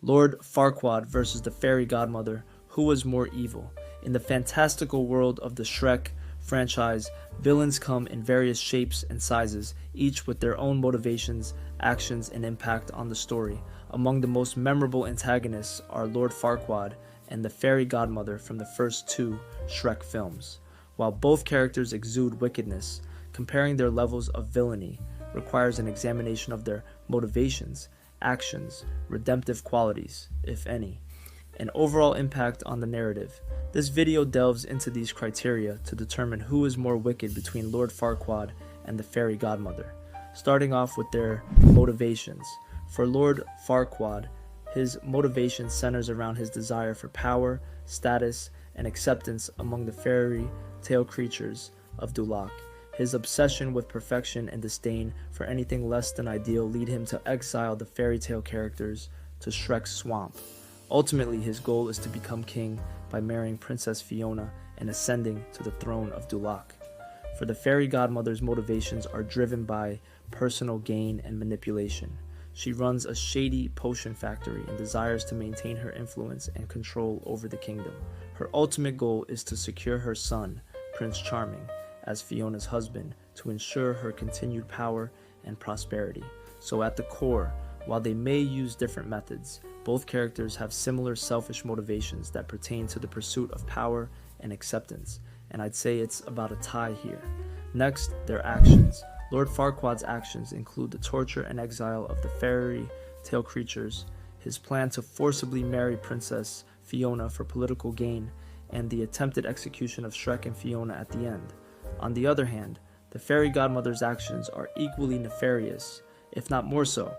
Lord Farquaad versus the fairy godmother, who was more evil? In the fantastical world of the Shrek franchise, villains come in various shapes and sizes, each with their own motivations, actions, and impact on the story. Among the most memorable antagonists are Lord Farquaad and the fairy godmother from the first two Shrek films. While both characters exude wickedness, comparing their levels of villainy requires an examination of their motivations, actions, redemptive qualities, if any, and overall impact on the narrative. This video delves into these criteria to determine who is more wicked between Lord Farquaad and the fairy godmother. Starting off with their motivations. For Lord Farquaad, his motivation centers around his desire for power, status, and acceptance among the fairy tale creatures of Duloc. His obsession with perfection and disdain for anything less than ideal lead him to exile the fairy tale characters to Shrek's swamp. Ultimately, his goal is to become king by marrying Princess Fiona and ascending to the throne of Duloc. For the fairy godmother's motivations are driven by personal gain and manipulation. She runs a shady potion factory and desires to maintain her influence and control over the kingdom. Her ultimate goal is to secure her son, Prince Charming, as Fiona's husband to ensure her continued power and prosperity. So at the core, while they may use different methods, both characters have similar selfish motivations that pertain to the pursuit of power and acceptance, and I'd say it's about a tie here. Next, their actions. Lord Farquaad's actions include the torture and exile of the fairy tale creatures, his plan to forcibly marry Princess Fiona for political gain, and the attempted execution of Shrek and Fiona at the end. On the other hand, the fairy godmother's actions are equally nefarious, if not more so.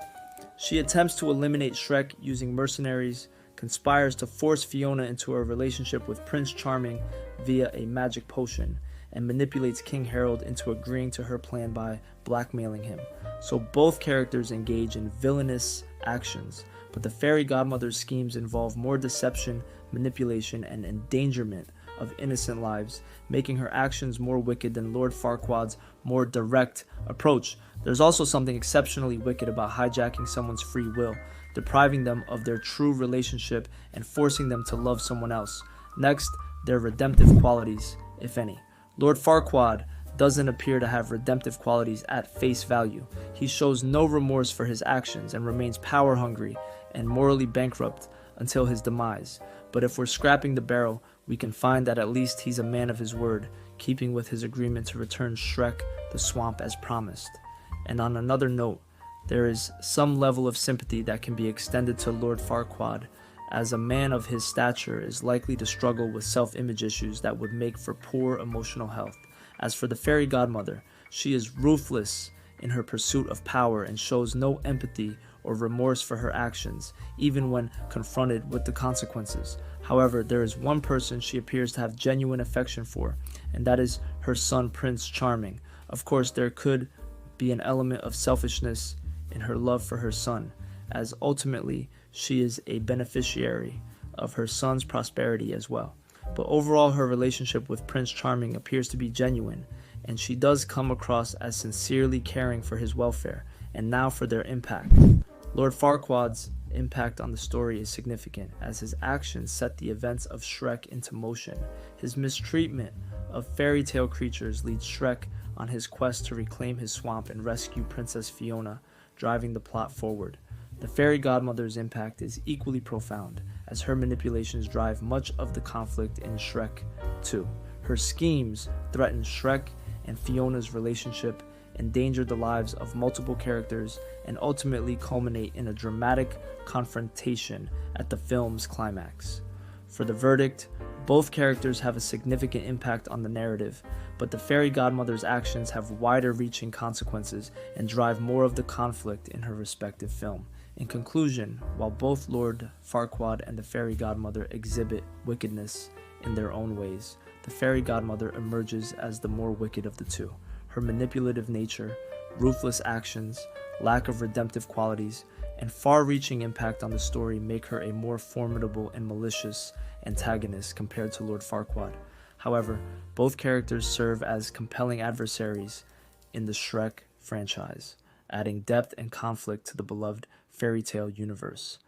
She attempts to eliminate Shrek using mercenaries, conspires to force Fiona into a relationship with Prince Charming via a magic potion, and manipulates King Harold into agreeing to her plan by blackmailing him. So both characters engage in villainous actions, but the fairy godmother's schemes involve more deception, manipulation, and endangerment of innocent lives, making her actions more wicked than Lord Farquaad's more direct approach. There's also something exceptionally wicked about hijacking someone's free will, depriving them of their true relationship and forcing them to love someone else. Next, their redemptive qualities, if any. Lord Farquaad doesn't appear to have redemptive qualities at face value. He shows no remorse for his actions and remains power hungry and morally bankrupt until his demise. But if we're scrapping the barrel, we can find that at least he's a man of his word, keeping with his agreement to return Shrek the swamp as promised. And on another note, there is some level of sympathy that can be extended to Lord Farquaad, as a man of his stature is likely to struggle with self-image issues that would make for poor emotional health. As for the fairy godmother, she is ruthless in her pursuit of power and shows no empathy or remorse for her actions, even when confronted with the consequences. However, there is one person she appears to have genuine affection for, and that is her son Prince Charming. Of course, there could be an element of selfishness in her love for her son, as ultimately she is a beneficiary of her son's prosperity as well. But overall, her relationship with Prince Charming appears to be genuine, and she does come across as sincerely caring for his welfare. And now for their impact. Lord Farquaad's impact on the story is significant, as his actions set the events of Shrek into motion. His mistreatment of fairy tale creatures leads Shrek on his quest to reclaim his swamp and rescue Princess Fiona, driving the plot forward. The fairy godmother's impact is equally profound, as her manipulations drive much of the conflict in Shrek 2. Her schemes threaten Shrek and Fiona's relationship, endanger the lives of multiple characters, and ultimately culminate in a dramatic confrontation at the film's climax. For the verdict, both characters have a significant impact on the narrative, but the fairy godmother's actions have wider-reaching consequences and drive more of the conflict in her respective film. In conclusion, while both Lord Farquaad and the fairy godmother exhibit wickedness in their own ways, the fairy godmother emerges as the more wicked of the two. Her manipulative nature, ruthless actions, lack of redemptive qualities, and far-reaching impact on the story make her a more formidable and malicious antagonist compared to Lord Farquaad. However, both characters serve as compelling adversaries in the Shrek franchise, adding depth and conflict to the beloved fairy tale universe.